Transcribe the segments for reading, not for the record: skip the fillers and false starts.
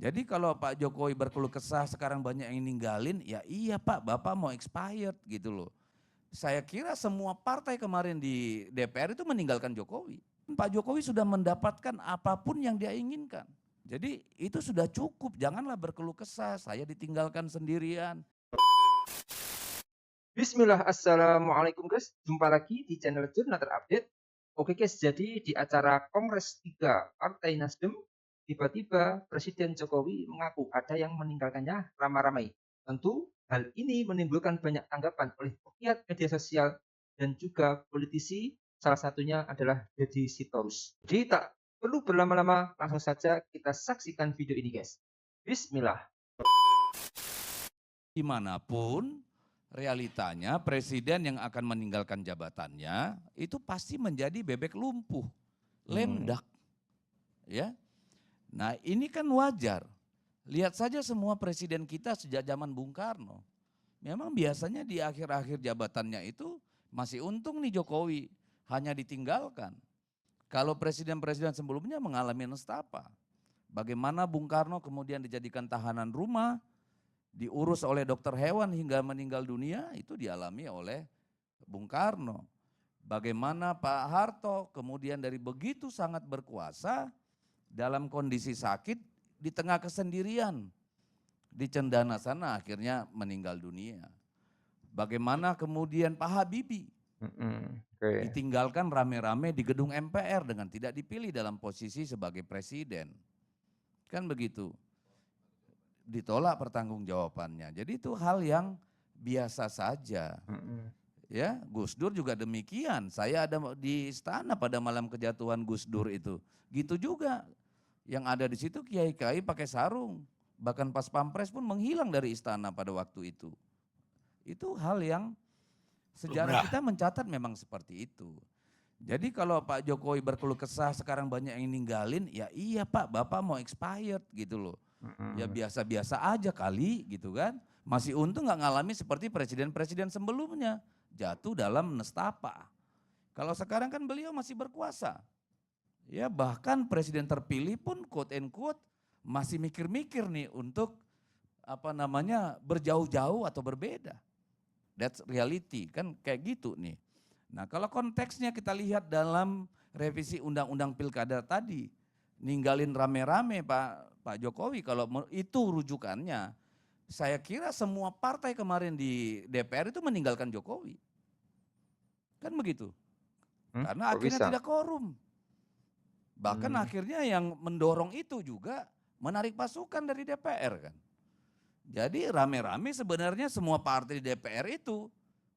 Jadi kalau Pak Jokowi berkeluh kesah sekarang banyak yang ninggalin, ya iya Pak, Bapak mau expired gitu loh. Saya kira semua partai kemarin di DPR itu meninggalkan Jokowi. Pak Jokowi sudah mendapatkan apapun yang dia inginkan. Jadi itu sudah cukup, janganlah berkeluh kesah, saya ditinggalkan sendirian. Bismillah, assalamualaikum guys. Jumpa lagi di channel Jurnal Terupdate. Oke guys, jadi di acara Kongres 3 Partai Nasdem, tiba-tiba Presiden Jokowi mengaku ada yang meninggalkannya ramai-ramai. Tentu hal ini menimbulkan banyak tanggapan oleh pegiat media sosial dan juga politisi. Salah satunya adalah Deddy Sitorus. Jadi tak perlu berlama-lama, langsung saja kita saksikan video ini guys. Bismillah. Dimanapun realitanya presiden yang akan meninggalkan jabatannya itu pasti menjadi bebek lumpuh, lemdak. Ya. Nah ini kan wajar. Lihat saja semua presiden kita sejak zaman Bung Karno. Memang biasanya di akhir-akhir jabatannya itu masih untung nih Jokowi, hanya ditinggalkan. Kalau presiden-presiden sebelumnya mengalami nestapa. Bagaimana Bung Karno kemudian dijadikan tahanan rumah, diurus oleh dokter hewan hingga meninggal dunia, itu dialami oleh Bung Karno. Bagaimana Pak Harto kemudian dari begitu sangat berkuasa, dalam kondisi sakit di tengah kesendirian di Cendana sana akhirnya meninggal dunia. Bagaimana kemudian Pak Habibie Oke. ditinggalkan rame-rame di gedung MPR dengan tidak dipilih dalam posisi sebagai presiden. Kan begitu. Ditolak pertanggungjawabannya. Jadi itu hal yang biasa saja. Ya, Gus Dur juga demikian. Saya ada di istana pada malam kejatuhan Gus Dur itu. Gitu juga. Yang ada di situ kiai-kiai pakai sarung. Bahkan pas pampres pun menghilang dari istana pada waktu itu. Itu hal yang sejarah kita mencatat memang seperti itu. Jadi kalau Pak Jokowi berkeluh kesah sekarang banyak yang ninggalin, ya iya Pak, Bapak mau expired gitu loh. Ya biasa-biasa aja kali gitu kan. Masih untung nggak ngalami seperti presiden-presiden sebelumnya. Jatuh dalam nestapa. Kalau sekarang kan beliau masih berkuasa. Ya bahkan presiden terpilih pun quote and quote masih mikir-mikir nih untuk berjauh-jauh atau berbeda. That's reality kan kayak gitu nih. Nah kalau konteksnya kita lihat dalam revisi undang-undang pilkada tadi, ninggalin rame-rame Pak Jokowi kalau itu rujukannya, saya kira semua partai kemarin di DPR itu meninggalkan Jokowi. Kan begitu. Karena Kok akhirnya bisa? tidak korum. Bahkan akhirnya yang mendorong itu juga menarik pasukan dari DPR kan. Jadi rame-rame sebenarnya semua partai di DPR itu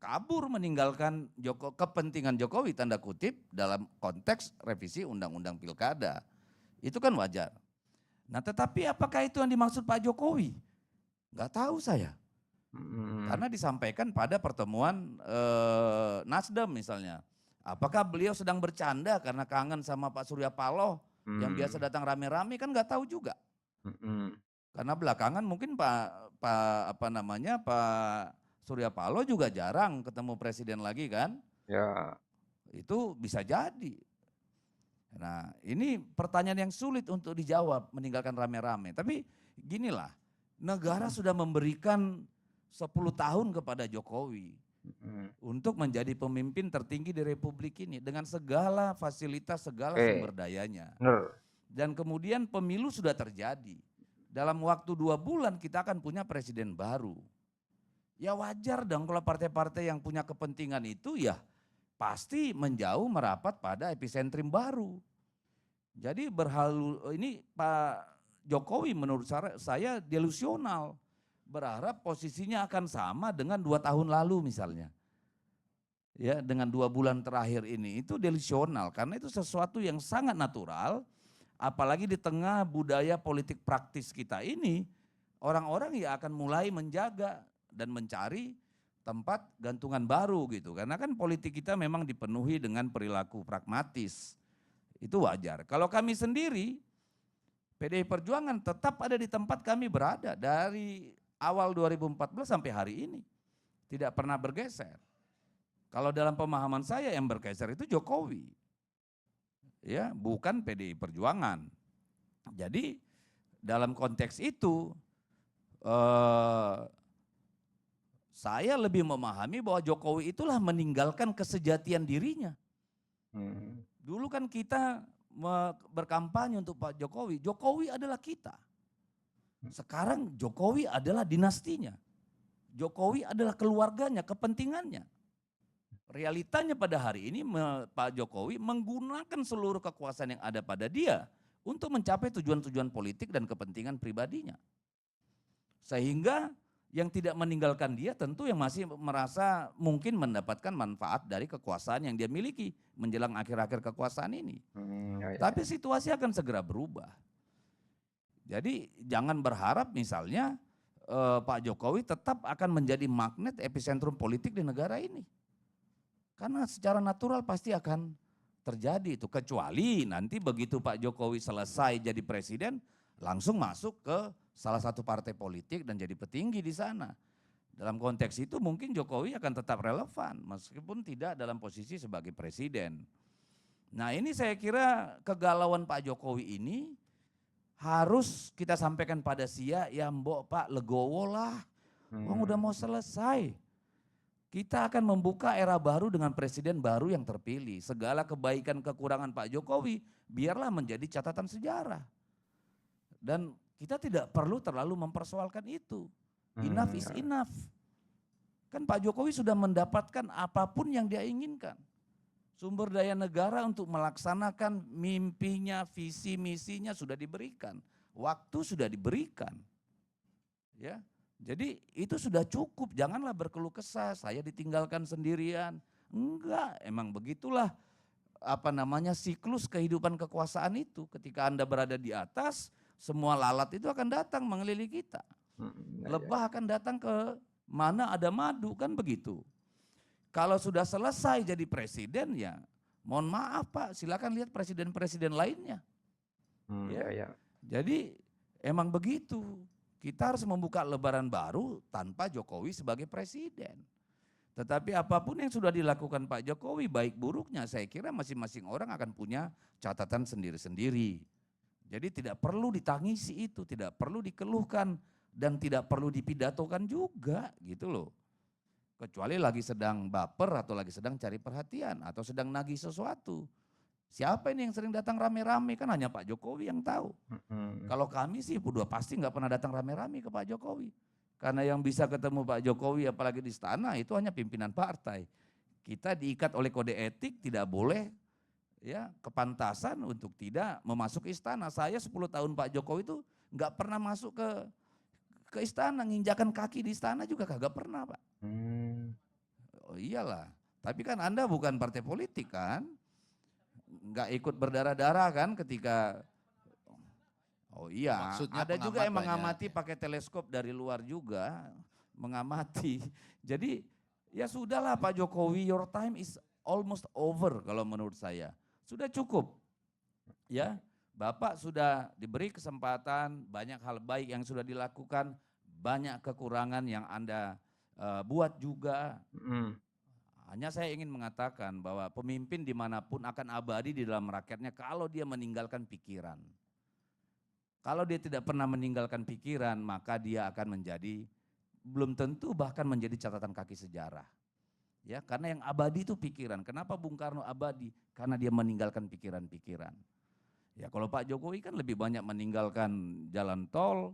kabur meninggalkan kepentingan Jokowi tanda kutip dalam konteks revisi undang-undang pilkada. Itu kan wajar. Nah tetapi apakah itu yang dimaksud Pak Jokowi? Gak tahu saya. Karena disampaikan pada pertemuan Nasdem misalnya. Apakah beliau sedang bercanda karena kangen sama Pak Surya Paloh yang biasa datang rame-rame kan gak tahu juga. Karena belakangan mungkin Pak Surya Paloh juga jarang ketemu presiden lagi kan. Ya. Itu bisa jadi. Nah ini pertanyaan yang sulit untuk dijawab meninggalkan rame-rame. Tapi ginilah, negara sudah memberikan 10 tahun kepada Jokowi untuk menjadi pemimpin tertinggi di Republik ini dengan segala fasilitas, segala sumber Oke, dayanya. bener. Dan kemudian pemilu sudah terjadi. Dalam waktu 2 bulan kita akan punya presiden baru. Ya wajar dong kalau partai-partai yang punya kepentingan itu ya pasti menjauh merapat pada epicentrum baru. Jadi ini Pak Jokowi menurut saya delusional. Berharap posisinya akan sama dengan 2 tahun lalu misalnya. Ya dengan 2 bulan terakhir ini itu delusional karena itu sesuatu yang sangat natural. Apalagi di tengah budaya politik praktis kita ini, orang-orang ya akan mulai menjaga dan mencari tempat gantungan baru gitu. Karena kan politik kita memang dipenuhi dengan perilaku pragmatis. Itu wajar. Kalau kami sendiri, PDI Perjuangan tetap ada di tempat kami berada dari awal 2014 sampai hari ini. Tidak pernah bergeser. Kalau dalam pemahaman saya yang bergeser itu Jokowi. Ya, bukan PDI Perjuangan. Jadi dalam konteks itu eh, saya lebih memahami bahwa Jokowi itulah meninggalkan kesejatian dirinya. Dulu kan kita berkampanye untuk Pak Jokowi. Jokowi adalah kita. Sekarang Jokowi adalah dinastinya. Jokowi adalah keluarganya, kepentingannya. Realitanya pada hari ini Pak Jokowi menggunakan seluruh kekuasaan yang ada pada dia untuk mencapai tujuan-tujuan politik dan kepentingan pribadinya. Sehingga yang tidak meninggalkan dia tentu yang masih merasa mungkin mendapatkan manfaat dari kekuasaan yang dia miliki menjelang akhir-akhir kekuasaan ini. Tapi situasi akan segera berubah. Jadi jangan berharap misalnya Pak Jokowi tetap akan menjadi magnet epicentrum politik di negara ini. Karena secara natural pasti akan terjadi itu. Kecuali nanti begitu Pak Jokowi selesai jadi presiden langsung masuk ke salah satu partai politik dan jadi petinggi di sana. Dalam konteks itu mungkin Jokowi akan tetap relevan meskipun tidak dalam posisi sebagai presiden. Nah ini saya kira kegalauan Pak Jokowi ini harus kita sampaikan pada Sia, ya mbok Pak legowo lah, udah mau selesai. Kita akan membuka era baru dengan presiden baru yang terpilih. Segala kebaikan kekurangan Pak Jokowi biarlah menjadi catatan sejarah. Dan kita tidak perlu terlalu mempersoalkan itu. Enough is enough. Kan Pak Jokowi sudah mendapatkan apapun yang dia inginkan. Sumber daya negara untuk melaksanakan mimpinya, visi misinya sudah diberikan. Waktu sudah diberikan. Ya. Jadi itu sudah cukup, janganlah berkeluh kesah, saya ditinggalkan sendirian. Enggak, emang begitulah siklus kehidupan kekuasaan itu. Ketika Anda berada di atas, semua lalat itu akan datang mengelilingi kita. Lebah akan datang ke mana ada madu, kan begitu. Kalau sudah selesai jadi presiden ya, mohon maaf Pak, silakan lihat presiden-presiden lainnya. Jadi emang begitu. Kita harus membuka lembaran baru tanpa Jokowi sebagai presiden. Tetapi apapun yang sudah dilakukan Pak Jokowi, baik buruknya, saya kira masing-masing orang akan punya catatan sendiri-sendiri. Jadi tidak perlu ditangisi itu, tidak perlu dikeluhkan, dan tidak perlu dipidatokan juga gitu loh. Kecuali lagi sedang baper atau lagi sedang cari perhatian atau sedang nagih sesuatu. Siapa ini yang sering datang rame-rame, kan hanya Pak Jokowi yang tahu. Kalau kami sih udah pasti nggak pernah datang rame-rame ke Pak Jokowi. Karena yang bisa ketemu Pak Jokowi apalagi di istana itu hanya pimpinan partai. Kita diikat oleh kode etik tidak boleh ya kepantasan untuk tidak memasuki istana. Saya 10 tahun Pak Jokowi itu nggak pernah masuk ke istana, nginjakan kaki di istana juga kagak pernah Pak. Oh iyalah, tapi kan Anda bukan partai politik kan? Nggak ikut berdarah-darah kan ketika, oh iya, maksudnya ada juga yang mengamati pakai teleskop dari luar juga, mengamati. Jadi ya sudahlah Pak Jokowi, your time is almost over kalau menurut saya. Sudah cukup, ya Bapak sudah diberi kesempatan, banyak hal baik yang sudah dilakukan, banyak kekurangan yang Anda buat juga. Hanya saya ingin mengatakan bahwa pemimpin dimanapun akan abadi di dalam rakyatnya kalau dia meninggalkan pikiran. Kalau dia tidak pernah meninggalkan pikiran, maka dia akan menjadi, belum tentu bahkan menjadi catatan kaki sejarah. Ya, karena yang abadi itu pikiran. Kenapa Bung Karno abadi? Karena dia meninggalkan pikiran-pikiran. Ya, kalau Pak Jokowi kan lebih banyak meninggalkan jalan tol,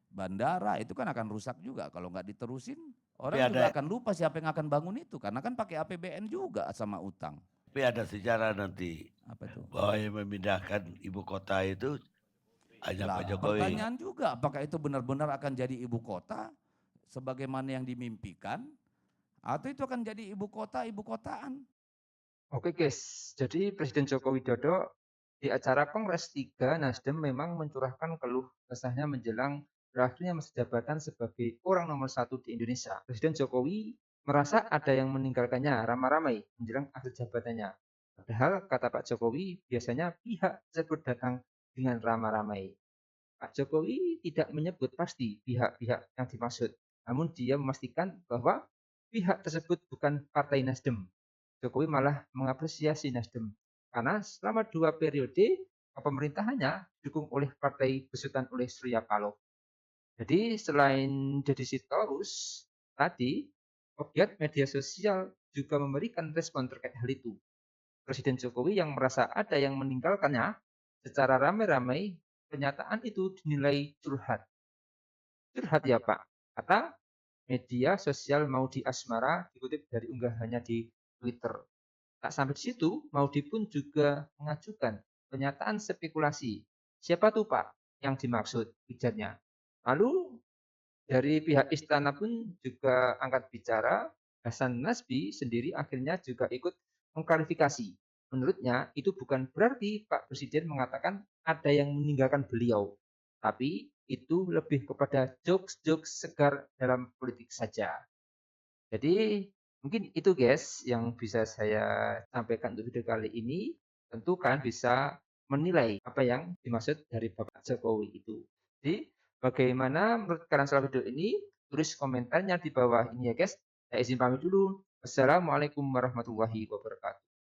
bandara, itu kan akan rusak juga kalau nggak diterusin. Orang juga akan lupa siapa yang akan bangun itu, karena kan pakai APBN juga sama utang. Tapi ada sejarah nanti. Apa itu? Bahwa yang memindahkan ibu kota itu hanya Pak Jokowi. Pertanyaan juga, apakah itu benar-benar akan jadi ibu kota sebagaimana yang dimimpikan, atau itu akan jadi ibu kotaan? Oke guys, jadi Presiden Joko Widodo di acara Kongres 3 Nasdem memang mencurahkan keluh kesahnya menjelang berakhirnya masa jabatan sebagai orang nomor 1 di Indonesia. Presiden Jokowi merasa ada yang meninggalkannya ramai-ramai menjelang akhir jabatannya. Padahal kata Pak Jokowi biasanya pihak tersebut datang dengan ramai-ramai. Pak Jokowi tidak menyebut pasti pihak-pihak yang dimaksud, namun dia memastikan bahwa pihak tersebut bukan Partai Nasdem. Jokowi malah mengapresiasi Nasdem karena selama 2 periode pemerintahannya didukung oleh partai besutan oleh Surya Paloh. Jadi selain Deddy Sitorus tadi, pegiat media sosial juga memberikan respon terkait hal itu. Presiden Jokowi yang merasa ada yang meninggalkannya secara ramai-ramai, pernyataan itu dinilai curhat. Curhat ya Pak, kata media sosial Maudy Asmara dikutip dari unggahannya di Twitter. Tak sampai di situ, Maudy pun juga mengajukan pernyataan spekulasi. Siapa tuh Pak yang dimaksud ujarnya? Lalu dari pihak istana pun juga angkat bicara, Hasan Nasbi sendiri akhirnya juga ikut mengklarifikasi. Menurutnya itu bukan berarti Pak Presiden mengatakan ada yang meninggalkan beliau, tapi itu lebih kepada jokes-jokes segar dalam politik saja. Jadi mungkin itu guys yang bisa saya sampaikan untuk video kali ini. Tentu kan bisa menilai apa yang dimaksud dari Bapak Jokowi itu. Jadi bagaimana menurut kalian soal video ini? Tulis komentarnya di bawah ini ya guys. Saya izin pamit dulu. Wassalamualaikum warahmatullahi wabarakatuh.